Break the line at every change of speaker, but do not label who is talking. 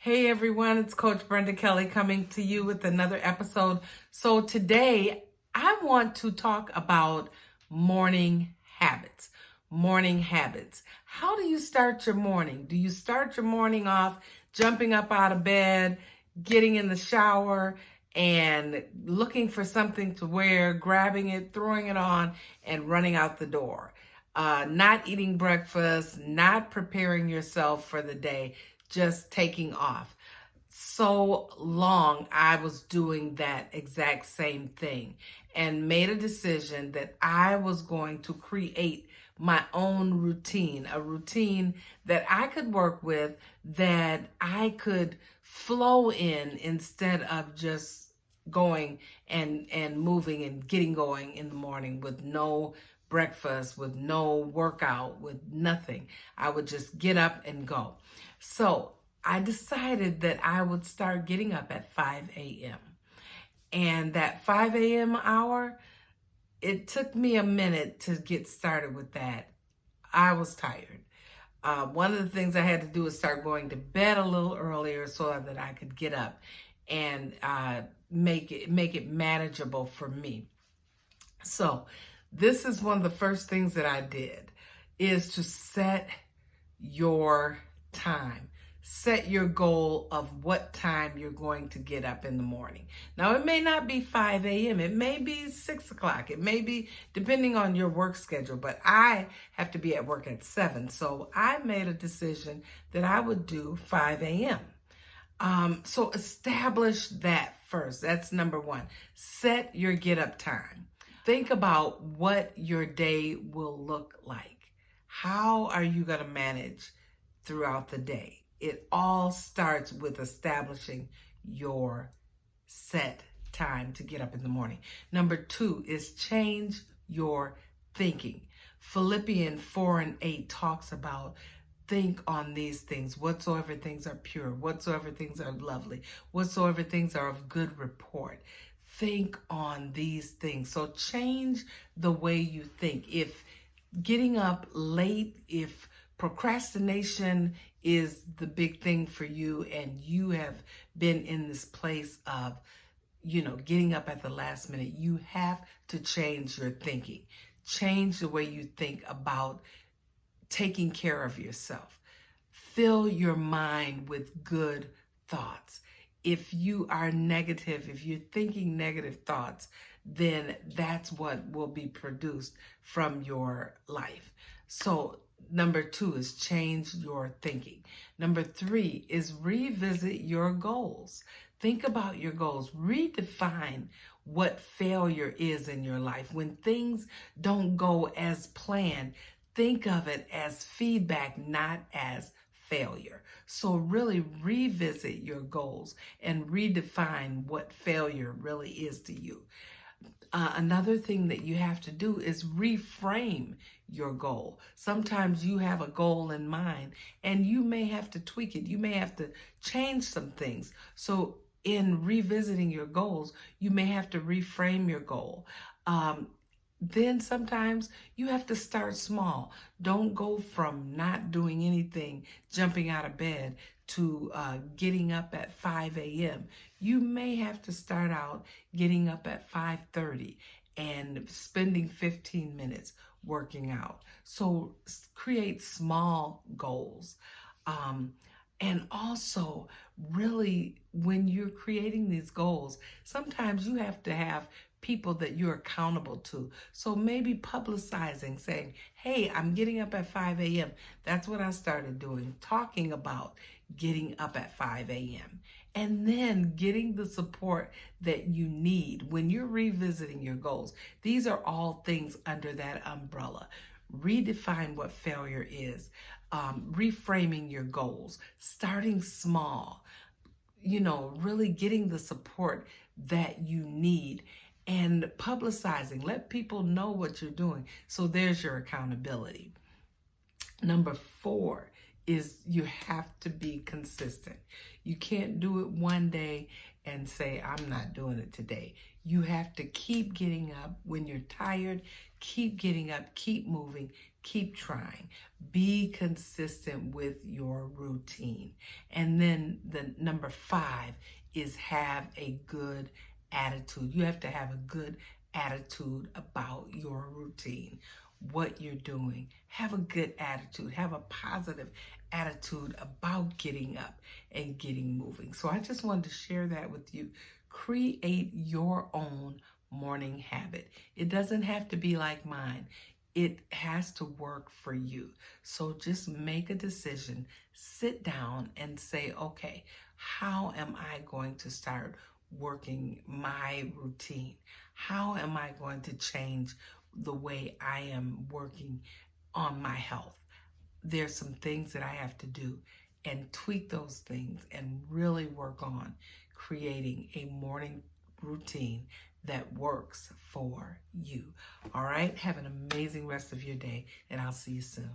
Hey everyone, it's Coach Brenda Kelly coming to you with another episode. So today I want to talk about morning habits. Morning habits. How do you start your morning? Do you start your morning off jumping up out of bed, getting in the shower, and looking for something to wear, grabbing it, throwing it on, and running out the door? Not eating breakfast, not preparing yourself for the day, just taking off. So long I was doing that exact same thing and made a decision that I was going to create my own routine, a routine that I could work with, that I could flow in instead of just going and moving and getting going in the morning with no breakfast, with no workout, with nothing. I would just get up and go. So I decided that I would start getting up at 5 a.m. And that 5 a.m. hour, it took me a minute to get started with that. I was tired. One of the things I had to do was start going to bed a little earlier so that I could get up and make it manageable for me. So this is one of the first things that I did, is to set your time. Set your goal of what time you're going to get up in the morning. Now, it may not be 5 a.m. It may be 6 o'clock. It may be depending on your work schedule, but I have to be at work at 7. So I made a decision that I would do 5 a.m. So establish that first. That's number one. Set your get up time. Think about what your day will look like. How are you going to manage throughout the day? It all starts with establishing your set time to get up in the morning. Number two is change your thinking. Philippians 4:8 talks about think on these things, whatsoever things are pure, whatsoever things are lovely, whatsoever things are of good report. Think on these things. So change the way you think. If getting up late, if procrastination is the big thing for you and you have been in this place of, getting up at the last minute, you have to change your thinking. Change the way you think about taking care of yourself. Fill your mind with good thoughts. If you are negative, if you're thinking negative thoughts, then that's what will be produced from your life. So number two is change your thinking. Number three is revisit your goals. Think about your goals. Redefine what failure is in your life. When things don't go as planned, think of it as feedback, not as failure. So really revisit your goals and redefine what failure really is to you. Another thing that you have to do is reframe your goal. Sometimes you have a goal in mind and you may have to tweak it. You may have to change some things. So in revisiting your goals, you may have to reframe your goal. Then sometimes you have to start small. Don't go from not doing anything, jumping out of bed, to getting up at 5 a.m. You may have to start out getting up at 5:30 and spending 15 minutes working out. So create small goals. And also, really, when you're creating these goals, sometimes you have to have people that you're accountable to. So maybe publicizing, saying, hey, I'm getting up at 5 a.m. That's what I started doing, talking about getting up at 5 a.m. And then getting the support that you need when you're revisiting your goals. These are all things under that umbrella. Redefine what failure is. Reframing your goals, starting small, really getting the support that you need, and publicizing. Let people know what you're doing. So there's your accountability. Number four is you have to be consistent. You can't do it one day and say, I'm not doing it today. You have to keep getting up when you're tired. Keep getting up, keep moving, Keep trying. Be consistent with your routine. And then the number 5 is have a good attitude. You have to have a good attitude about your routine, what you're doing. Have a good attitude. Have a positive attitude about getting up and getting moving. So I just wanted to share that with you. Create your own morning habit. It doesn't have to be like mine. It has to work for you. So just make a decision, sit down and say, okay, how am I going to start working my routine? How am I going to change the way I am working on my health? There's some things that I have to do, and tweak those things and really work on creating a morning routine that works for you. All right? Have an amazing rest of your day, and I'll see you soon.